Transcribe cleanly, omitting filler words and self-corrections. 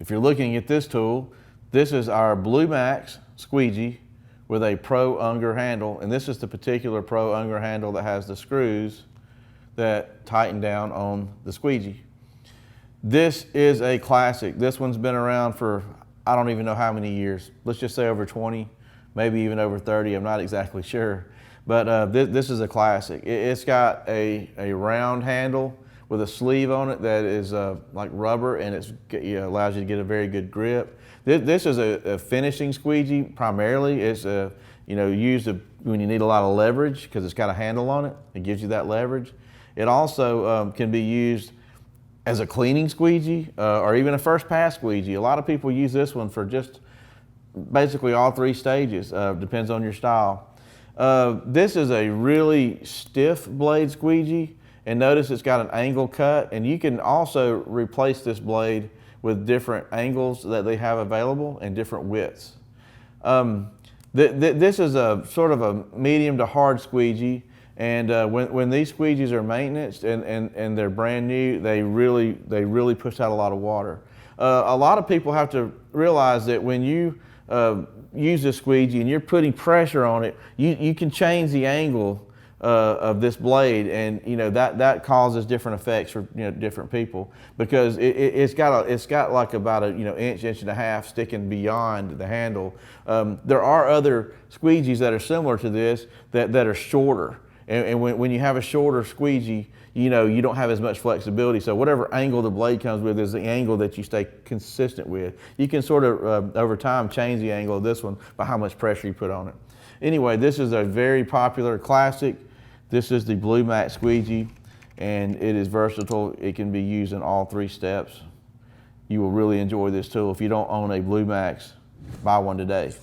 If you're looking at this tool, this is our Max Squeegee with a Pro Unger handle, and this is the particular Pro Unger handle that has the screws that tighten down on the squeegee. This is a classic. This one's been around for, I don't even know how many years. Let's just say over 20, maybe even over 30, I'm not exactly sure. But this is a classic. It's got a round handle with a sleeve on it that is like rubber, and it allows you to get a very good grip. This is a finishing squeegee primarily. It's used when you need a lot of leverage because it's got a handle on it. It gives you that leverage. It also can be used as a cleaning squeegee or even a first pass squeegee. A lot of people use this one for just basically all three stages, depends on your style. This is a really stiff blade squeegee, and notice it's got an angle cut, and you can also replace this blade with different angles that they have available and different widths. This is a sort of a medium to hard squeegee, and when these squeegees are maintained and they're brand new, they really push out a lot of water. A lot of people have to realize that when you use this squeegee and you're putting pressure on it, you can change the angle of this blade, and that causes different effects for different people, because it's got like about a inch and a half sticking beyond the handle. There are other squeegees that are similar to this that are shorter, and when you have a shorter squeegee, you don't have as much flexibility. So whatever angle the blade comes with is the angle that you stay consistent with. You can sort of over time change the angle of this one by how much pressure you put on it. Anyway, this is a very popular classic. This is the Max Squeegee, and it is versatile. It can be used in all three steps. You will really enjoy this tool. If you don't own a Max, buy one today.